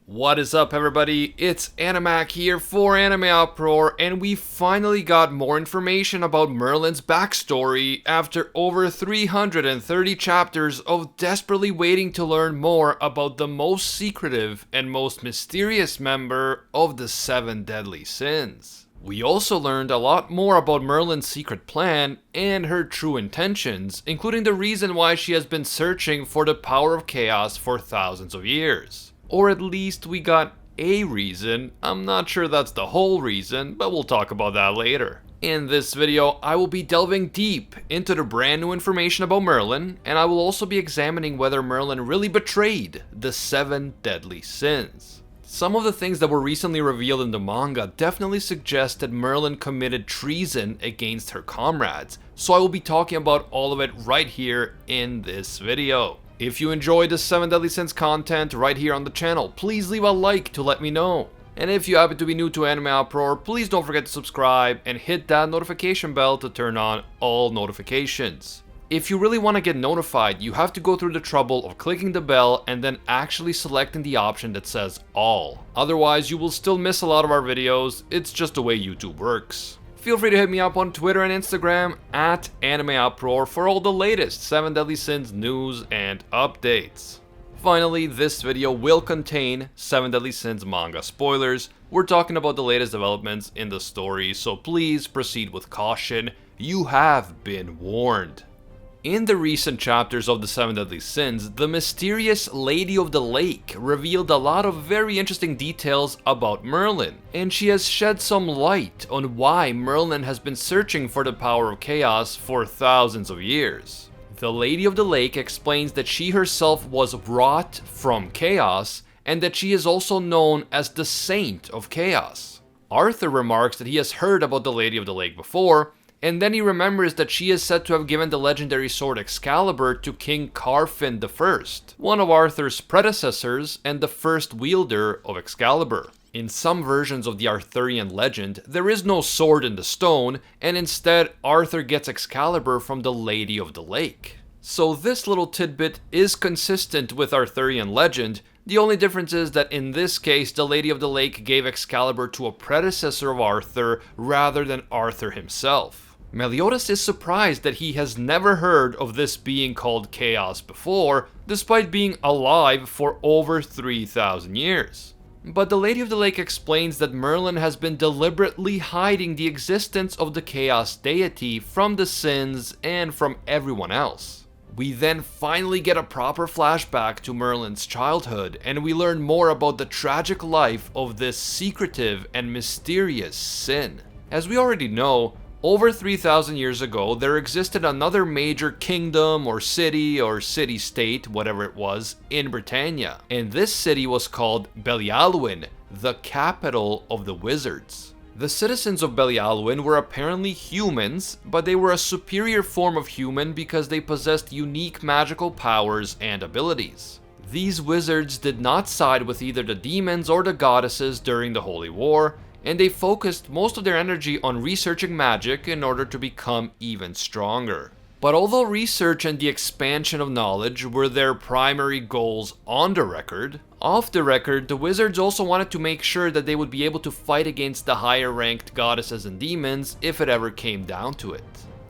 What is up, everybody? It's Animac here for AnimeUproar, and we finally got more information about Merlin's backstory after over 330 chapters of desperately waiting to learn more about the most secretive and most mysterious member of the 7 deadly sins. We also learned a lot more about Merlin's secret plan and her true intentions, including the reason why she has been searching for the power of chaos for thousands of years. Or at least we got a reason. I'm not sure that's the whole reason, but we'll talk about that later. In this video, I will be delving deep into the brand new information about Merlin, and I will also be examining whether Merlin really betrayed the 7 deadly sins. Some of the things that were recently revealed in the manga definitely suggest that Merlin committed treason against her comrades, so I will be talking about all of it right here in this video. If you enjoyed the 7 Deadly Sins content right here on the channel, please leave a like to let me know. And if you happen to be new to AnimeUproar, please don't forget to subscribe and hit that notification bell to turn on all notifications. If you really want to get notified, you have to go through the trouble of clicking the bell and then actually selecting the option that says all. Otherwise, you will still miss a lot of our videos. It's just the way YouTube works. Feel free to hit me up on Twitter and Instagram at AnimeUproar for all the latest 7 Deadly Sins news and updates. Finally, this video will contain 7 Deadly Sins manga spoilers. We're talking about the latest developments in the story, so please proceed with caution. You have been warned. In the recent chapters of the 7 Deadly Sins, the mysterious Lady of the Lake revealed a lot of very interesting details about Merlin, and she has shed some light on why Merlin has been searching for the power of chaos for thousands of years. The Lady of the Lake explains that she herself was wrought from chaos, and that she is also known as the Saint of Chaos. Arthur remarks that he has heard about the Lady of the Lake before, and then he remembers that she is said to have given the legendary sword Excalibur to King Carfin I, one of Arthur's predecessors and the first wielder of Excalibur. In some versions of the Arthurian legend, there is no sword in the stone, and instead Arthur gets Excalibur from the Lady of the Lake. So this little tidbit is consistent with Arthurian legend. The only difference is that in this case, the Lady of the Lake gave Excalibur to a predecessor of Arthur rather than Arthur himself. Meliodas is surprised that he has never heard of this being called Chaos before, despite being alive for over 3,000 years. But the Lady of the Lake explains that Merlin has been deliberately hiding the existence of the Chaos deity from the sins and from everyone else. We then finally get a proper flashback to Merlin's childhood, and we learn more about the tragic life of this secretive and mysterious sin. As we already know, over 3,000 years ago, there existed another major kingdom or city-state, whatever it was, in Britannia. And this city was called Belialwyn, the capital of the wizards. The citizens of Belialwyn were apparently humans, but they were a superior form of human because they possessed unique magical powers and abilities. These wizards did not side with either the demons or the goddesses during the Holy War, and they focused most of their energy on researching magic in order to become even stronger. But although research and the expansion of knowledge were their primary goals on the record, off the record, the wizards also wanted to make sure that they would be able to fight against the higher ranked goddesses and demons if it ever came down to it.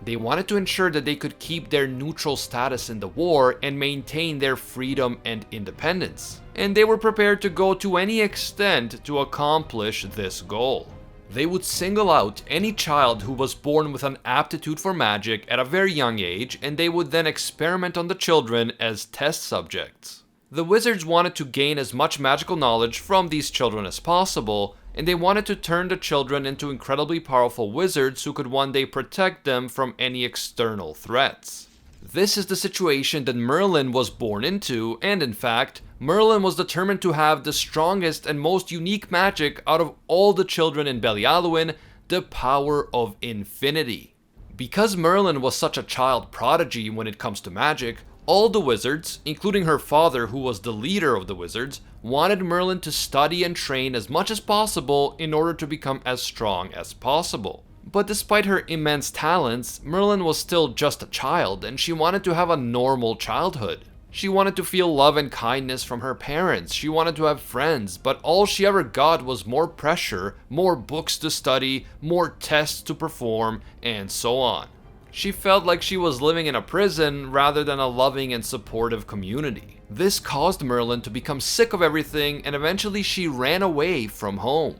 They wanted to ensure that they could keep their neutral status in the war and maintain their freedom and independence. And they were prepared to go to any extent to accomplish this goal. They would single out any child who was born with an aptitude for magic at a very young age, and they would then experiment on the children as test subjects. The wizards wanted to gain as much magical knowledge from these children as possible, and they wanted to turn the children into incredibly powerful wizards who could one day protect them from any external threats. This is the situation that Merlin was born into, and in fact, Merlin was determined to have the strongest and most unique magic out of all the children in Belialwyn, the power of infinity. Because Merlin was such a child prodigy when it comes to magic, all the wizards, including her father who was the leader of the wizards, wanted Merlin to study and train as much as possible in order to become as strong as possible. But despite her immense talents, Merlin was still just a child and she wanted to have a normal childhood. She wanted to feel love and kindness from her parents, she wanted to have friends, but all she ever got was more pressure, more books to study, more tests to perform, and so on. She felt like she was living in a prison rather than a loving and supportive community. This caused Merlin to become sick of everything, and eventually she ran away from home.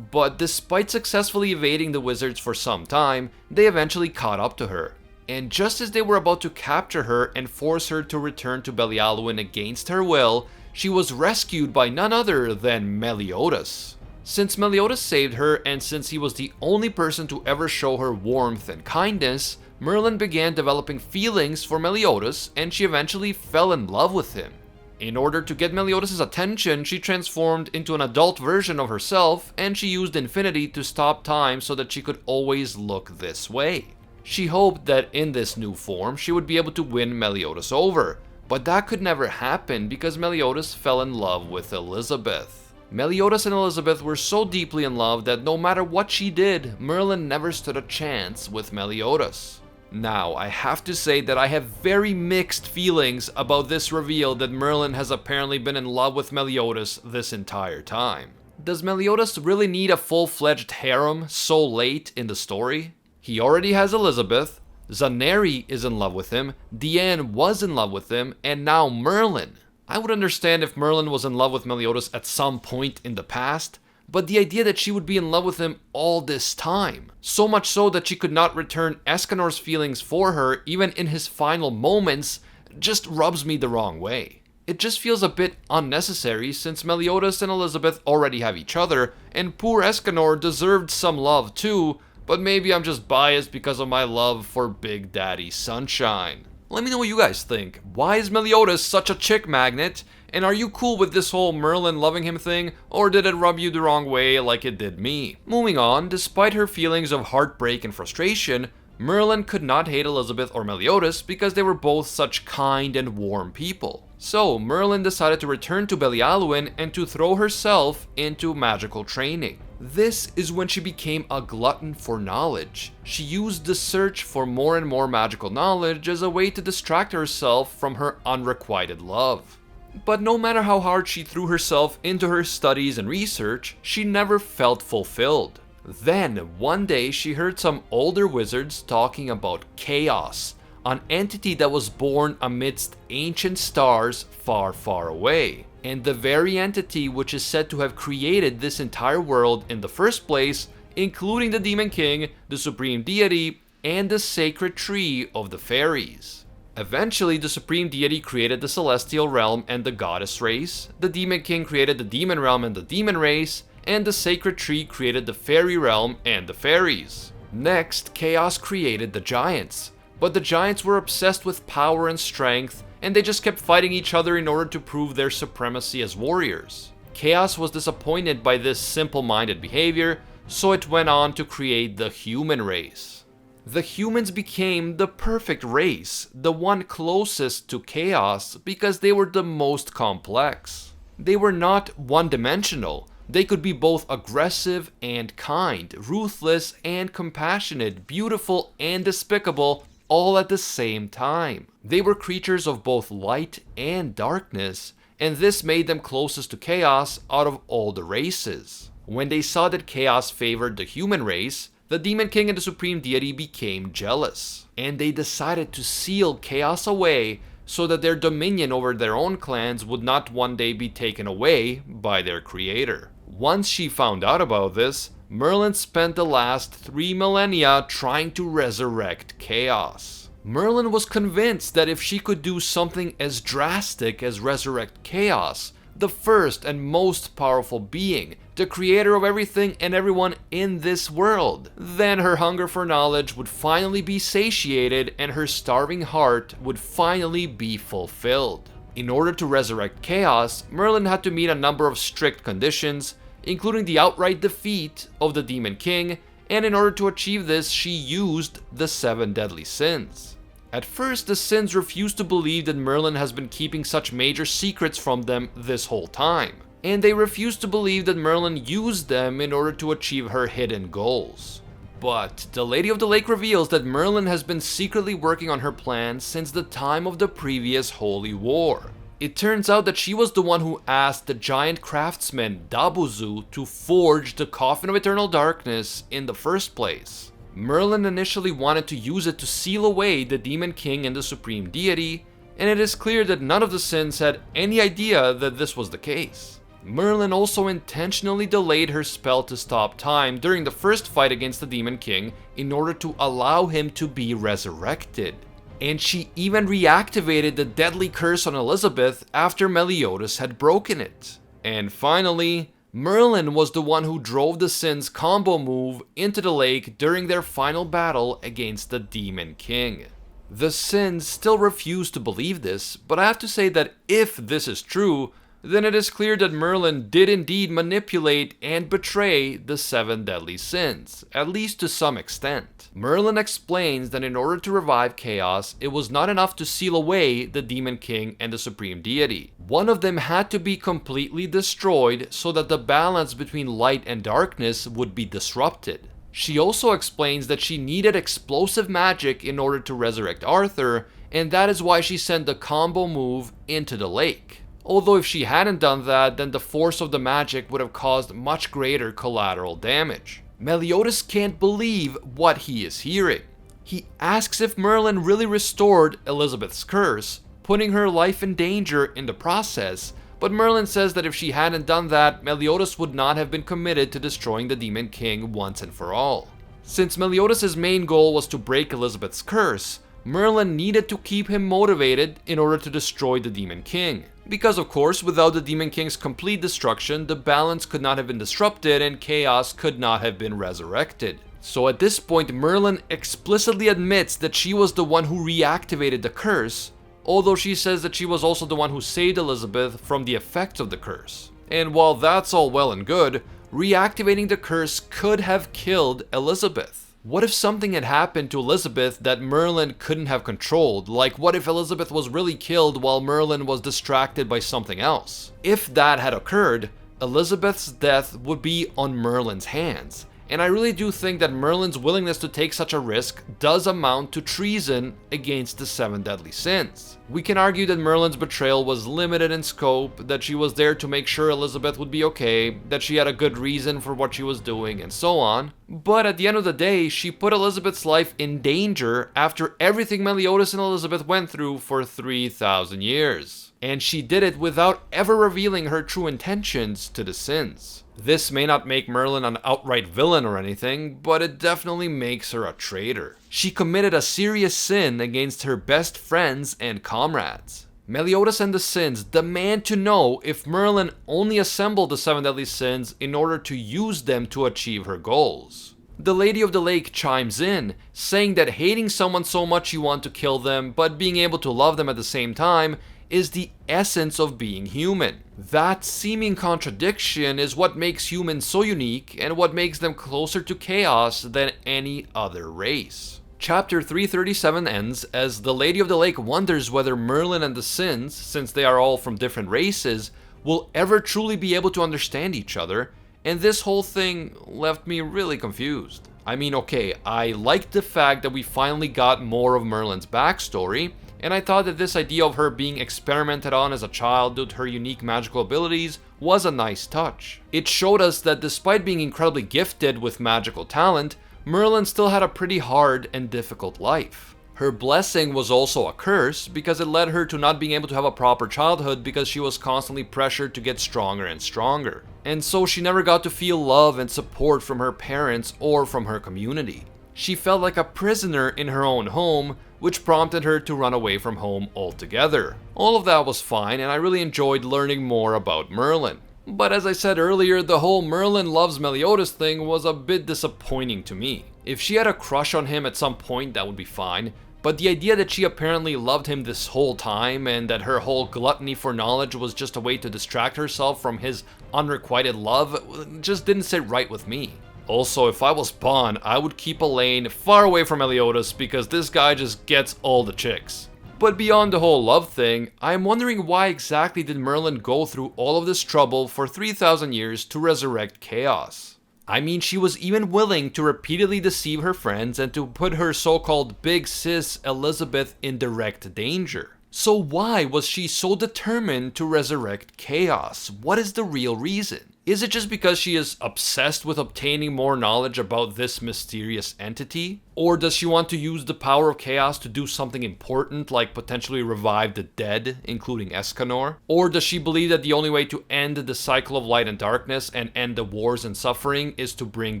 But despite successfully evading the wizards for some time, they eventually caught up to her. And just as they were about to capture her and force her to return to Belialuin against her will, she was rescued by none other than Meliodas. Since Meliodas saved her, and since he was the only person to ever show her warmth and kindness, Merlin began developing feelings for Meliodas, and she eventually fell in love with him. In order to get Meliodas' attention, she transformed into an adult version of herself, and she used infinity to stop time so that she could always look this way. She hoped that in this new form, she would be able to win Meliodas over, but that could never happen because Meliodas fell in love with Elizabeth. Meliodas and Elizabeth were so deeply in love that no matter what she did, Merlin never stood a chance with Meliodas. Now, I have to say that I have very mixed feelings about this reveal that Merlin has apparently been in love with Meliodas this entire time. Does Meliodas really need a full-fledged harem so late in the story? He already has Elizabeth, Zaneri is in love with him, Diane was in love with him, and now Merlin. I would understand if Merlin was in love with Meliodas at some point in the past, but the idea that she would be in love with him all this time, so much so that she could not return Escanor's feelings for her even in his final moments, just rubs me the wrong way. It just feels a bit unnecessary since Meliodas and Elizabeth already have each other, and poor Escanor deserved some love too, but maybe I'm just biased because of my love for Big Daddy Sunshine. Let me know what you guys think. Why is Meliodas such a chick magnet? And are you cool with this whole Merlin loving him thing? Or did it rub you the wrong way like it did me? Moving on, despite her feelings of heartbreak and frustration, Merlin could not hate Elizabeth or Meliodas because they were both such kind and warm people. So Merlin decided to return to Belialuin and to throw herself into magical training. This is when she became a glutton for knowledge. She used the search for more and more magical knowledge as a way to distract herself from her unrequited love. But no matter how hard she threw herself into her studies and research, she never felt fulfilled. Then, one day she heard some older wizards talking about chaos, an entity that was born amidst ancient stars far, far away, and the very entity which is said to have created this entire world in the first place, including the Demon King, the Supreme Deity, and the sacred tree of the fairies. Eventually, the Supreme Deity created the Celestial Realm and the Goddess race, the Demon King created the Demon Realm and the Demon race, and the Sacred Tree created the Fairy Realm and the Fairies. Next, Chaos created the Giants. But the Giants were obsessed with power and strength, and they just kept fighting each other in order to prove their supremacy as warriors. Chaos was disappointed by this simple-minded behavior, so it went on to create the human race. The humans became the perfect race, the one closest to Chaos, because they were the most complex. They were not one-dimensional. They could be both aggressive and kind, ruthless and compassionate, beautiful and despicable, all at the same time. They were creatures of both light and darkness, and this made them closest to Chaos out of all the races. When they saw that Chaos favored the human race, the Demon King and the Supreme Deity became jealous, and they decided to seal Chaos away so that their dominion over their own clans would not one day be taken away by their creator. Once she found out about this, Merlin spent the last 3 millennia trying to resurrect Chaos. Merlin was convinced that if she could do something as drastic as resurrect Chaos, the first and most powerful being, the creator of everything and everyone in this world, then her hunger for knowledge would finally be satiated and her starving heart would finally be fulfilled. In order to resurrect Chaos, Merlin had to meet a number of strict conditions, including the outright defeat of the Demon King, and in order to achieve this, she used the 7 deadly sins. At first, the sins refused to believe that Merlin has been keeping such major secrets from them this whole time, and they refused to believe that Merlin used them in order to achieve her hidden goals. But the Lady of the Lake reveals that Merlin has been secretly working on her plan since the time of the previous Holy War. It turns out that she was the one who asked the giant craftsman Dabuzu to forge the Coffin of Eternal Darkness in the first place. Merlin initially wanted to use it to seal away the Demon King and the Supreme Deity, and it is clear that none of the Sins had any idea that this was the case. Merlin also intentionally delayed her spell to stop time during the first fight against the Demon King in order to allow him to be resurrected. And she even reactivated the deadly curse on Elizabeth after Meliodas had broken it. And finally, Merlin was the one who drove the Sins' combo move into the lake during their final battle against the Demon King. The Sins still refuse to believe this, but I have to say that if this is true, then it is clear that Merlin did indeed manipulate and betray the 7 deadly sins, at least to some extent. Merlin explains that in order to revive Chaos, it was not enough to seal away the Demon King and the Supreme Deity. One of them had to be completely destroyed so that the balance between light and darkness would be disrupted. She also explains that she needed explosive magic in order to resurrect Arthur, and that is why she sent the combo move into the lake. Although if she hadn't done that, then the force of the magic would have caused much greater collateral damage. Meliodas can't believe what he is hearing. He asks if Merlin really restored Elizabeth's curse, putting her life in danger in the process, but Merlin says that if she hadn't done that, Meliodas would not have been committed to destroying the Demon King once and for all. Since Meliodas' main goal was to break Elizabeth's curse, Merlin needed to keep him motivated in order to destroy the Demon King. Because of course, without the Demon King's complete destruction, the balance could not have been disrupted and Chaos could not have been resurrected. So at this point, Merlin explicitly admits that she was the one who reactivated the curse, although she says that she was also the one who saved Elizabeth from the effects of the curse. And while that's all well and good, reactivating the curse could have killed Elizabeth. What if something had happened to Elizabeth that Merlin couldn't have controlled? Like, what if Elizabeth was really killed while Merlin was distracted by something else? If that had occurred, Elizabeth's death would be on Merlin's hands. And I really do think that Merlin's willingness to take such a risk does amount to treason against the 7 deadly sins. We can argue that Merlin's betrayal was limited in scope, that she was there to make sure Elizabeth would be okay, that she had a good reason for what she was doing, and so on. But at the end of the day, she put Elizabeth's life in danger after everything Meliodas and Elizabeth went through for 3,000 years. And she did it without ever revealing her true intentions to the sins. This may not make Merlin an outright villain or anything, but it definitely makes her a traitor. She committed a serious sin against her best friends and comrades. Meliodas and the Sins demand to know if Merlin only assembled the 7 deadly sins in order to use them to achieve her goals. The Lady of the Lake chimes in, saying that hating someone so much you want to kill them, but being able to love them at the same time, is the essence of being human. That seeming contradiction is what makes humans so unique and what makes them closer to Chaos than any other race. Chapter 337 ends as the Lady of the Lake wonders whether Merlin and the Sins, since they are all from different races, will ever truly be able to understand each other, and this whole thing left me really confused. I mean, okay, I liked the fact that we finally got more of Merlin's backstory, and I thought that this idea of her being experimented on as a child due to her unique magical abilities was a nice touch. It showed us that despite being incredibly gifted with magical talent, Merlin still had a pretty hard and difficult life. Her blessing was also a curse because it led her to not being able to have a proper childhood because she was constantly pressured to get stronger and stronger. And so she never got to feel love and support from her parents or from her community. She felt like a prisoner in her own home, which prompted her to run away from home altogether. All of that was fine, and I really enjoyed learning more about Merlin. But as I said earlier, the whole Merlin loves Meliodas thing was a bit disappointing to me. If she had a crush on him at some point, that would be fine, but the idea that she apparently loved him this whole time and that her whole gluttony for knowledge was just a way to distract herself from his unrequited love just didn't sit right with me. Also, if I was Bond, I would keep Elaine far away from Meliodas because this guy just gets all the chicks. But beyond the whole love thing, I'm wondering why exactly did Merlin go through all of this trouble for 3,000 years to resurrect Chaos? I mean, she was even willing to repeatedly deceive her friends and to put her so-called big sis Elizabeth in direct danger. So why was she so determined to resurrect Chaos? What is the real reason? Is it just because she is obsessed with obtaining more knowledge about this mysterious entity? Or does she want to use the power of Chaos to do something important, like potentially revive the dead, including Escanor? Or does she believe that the only way to end the cycle of light and darkness and end the wars and suffering is to bring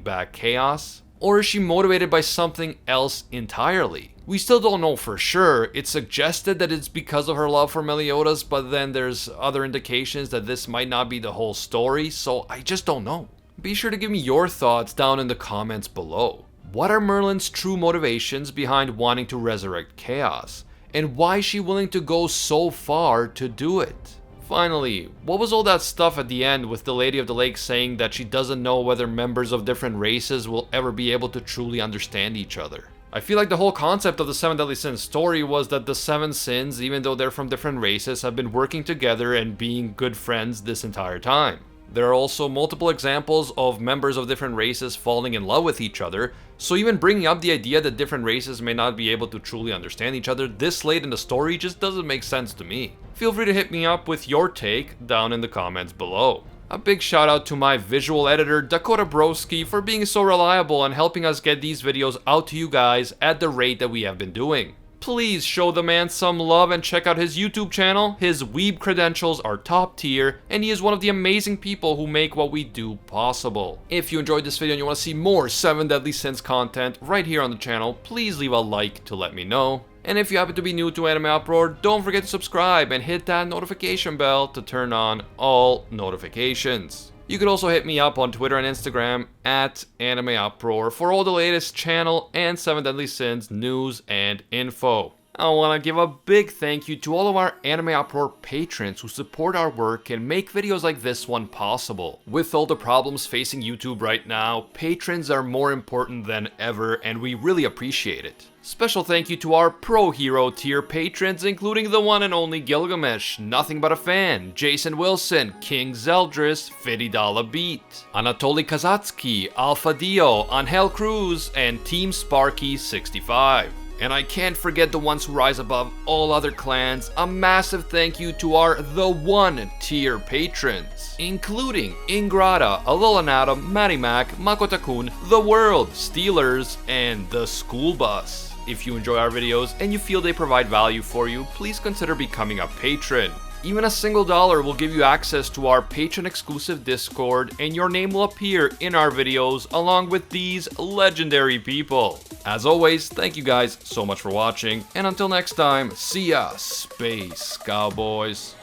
back Chaos? Or is she motivated by something else entirely? We still don't know for sure. It's suggested that it's because of her love for Meliodas, but then there's other indications that this might not be the whole story, so I just don't know. Be sure to give me your thoughts down in the comments below. What are Merlin's true motivations behind wanting to resurrect Chaos? And why is she willing to go so far to do it? Finally, what was all that stuff at the end with the Lady of the Lake saying that she doesn't know whether members of different races will ever be able to truly understand each other? I feel like the whole concept of the 7 Deadly Sins story was that the 7 sins, even though they're from different races, have been working together and being good friends this entire time. There are also multiple examples of members of different races falling in love with each other, so even bringing up the idea that different races may not be able to truly understand each other this late in the story just doesn't make sense to me. Feel free to hit me up with your take down in the comments below. A big shout out to my visual editor DakotaBroskie for being so reliable and helping us get these videos out to you guys at the rate that we have been doing. Please show the man some love and check out his YouTube channel. His weeb credentials are top tier, and he is one of the amazing people who make what we do possible. If you enjoyed this video and you want to see more 7 Deadly Sins content right here on the channel, please leave a like to let me know. And if you happen to be new to AnimeUproar, don't forget to subscribe and hit that notification bell to turn on all notifications. You could also hit me up on Twitter and Instagram at AnimeUproar for all the latest channel and 7 Deadly Sins news and info. I want to give a big thank you to all of our AnimeUproar patrons who support our work and make videos like this one possible. With all the problems facing YouTube right now, patrons are more important than ever and we really appreciate it. Special thank you to our Pro Hero tier patrons, including the one and only Gilgamesh, Nothing But a Fan, Jason Wilson, King Zeldris, $50 Beat, Anatoly Kazatsky, Alpha Dio, Angel Cruz, and Team Sparky 65. And I can't forget the ones who rise above all other clans. A massive thank you to our The One tier patrons, including Ingrata, Alolanadam, Matty Mac, Makotakun, The World, Steelers, and The School Bus. If you enjoy our videos and you feel they provide value for you, please consider becoming a patron. Even a single dollar will give you access to our patron exclusive Discord, and your name will appear in our videos along with these legendary people. As always, thank you guys so much for watching, and until next time, see ya, Space Cowboys.